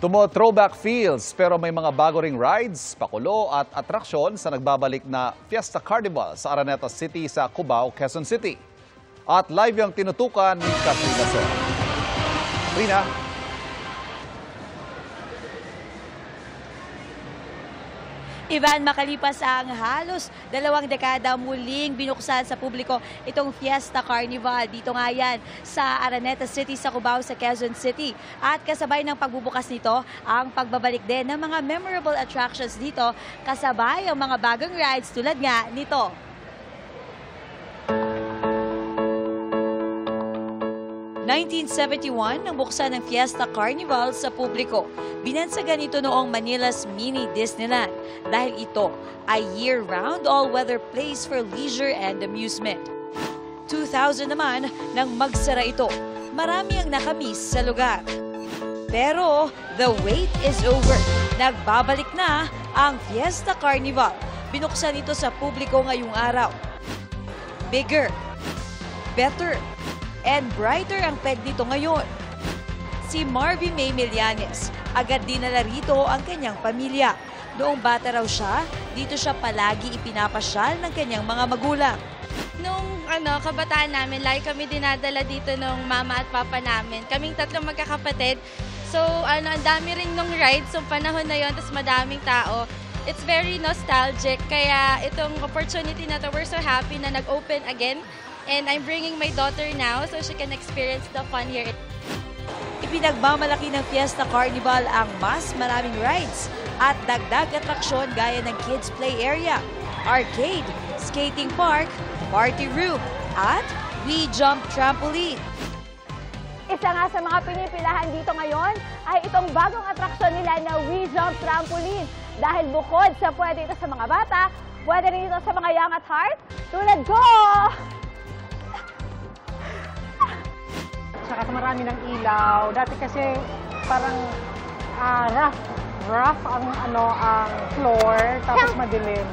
Throwback feels pero may mga bago ring rides, pakulo at atraksyon sa nagbabalik na Fiesta Carnival sa Araneta City sa Cubao, Quezon City. At live yung tinutukan ni Katrina Son. Katrina. Ivan, makalipas ang halos 2 dekada muling binuksan sa publiko itong Fiesta Carnival. Dito nga yan sa Araneta City sa Cubao sa Quezon City. At kasabay ng pagbubukas nito, ang pagbabalik din ng mga memorable attractions dito, kasabay ang mga bagong rides tulad nga nito. Noong 1971 nang buksan ng Fiesta Carnival sa publiko. Binansagan ito noong Manila's Mini Disneyland dahil ito ay year-round all-weather place for leisure and amusement. 2000 naman nang magsara ito, marami ang nakamiss sa lugar. Pero the wait is over. Nagbabalik na ang Fiesta Carnival. Binuksan ito sa publiko ngayong araw. Bigger, better, and brighter ang peg nito ngayon. Si Marvy May Millanes, agad dinala rito ang kanyang pamilya. Noong bata raw siya, dito siya palagi ipinapasyal ng kanyang mga magulang. Nung kabataan namin, lagi kami dinadala dito ng mama at papa namin. Kaming 3 magkakapatid. So, ang dami rin nung rides, yung panahon na yon, tapos madaming tao. It's very nostalgic, kaya itong opportunity na to, we're so happy na nag-open again. And I'm bringing my daughter now so she can experience the fun here. Ipinagmamalaki ng Fiesta Carnival ang mas maraming rides at dagdag atraksyon gaya ng kids play area, arcade, skating park, party room, at We Jump trampoline. Isa nga sa mga pinipilahan dito ngayon ay itong bagong atraksyon nila na We Jump trampoline. Dahil bukod sa pwede ito sa mga bata, pwede rin ito sa mga young at heart tulad ko! Saka marami ng ilaw. Dati kasi parang rough ang floor, tapos madilim.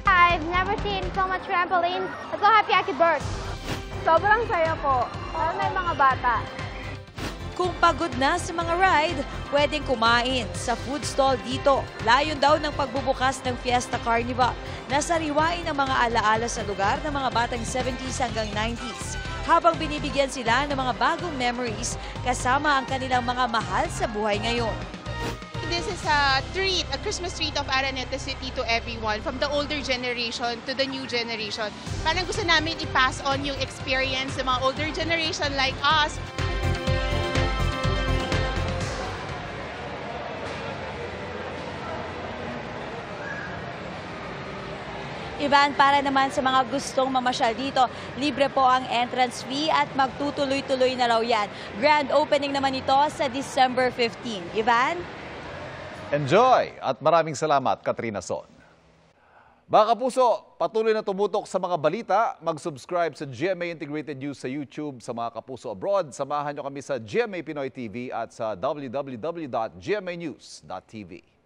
I've never seen so much trampoline. I'm so happy I could burst. Sobrang saya po. Para may mga bata. Kung pagod na sa mga ride, pwedeng kumain sa food stall dito. Layon daw ng pagbubukas ng Fiesta Carnival na sariwain ang mga alaala sa lugar ng mga batang 70s hanggang 90s. Habang binibigyan sila ng mga bagong memories kasama ang kanilang mga mahal sa buhay ngayon. This is a treat, a Christmas treat of Araneta City to everyone, from the older generation to the new generation. Parang gusto namin i-pass on yung experience ng mga older generation like us. Ivan, para naman sa mga gustong mamasyal dito, libre po ang entrance fee at magtutuloy-tuloy na raw yan. Grand opening naman ito sa December 15. Ivan? Enjoy! At maraming salamat, Katrina Son. Mga kapuso, patuloy na tumutok sa mga balita. Mag-subscribe sa GMA Integrated News sa YouTube. Sa mga kapuso abroad, samahan nyo kami sa GMA Pinoy TV at sa www.gmanews.tv.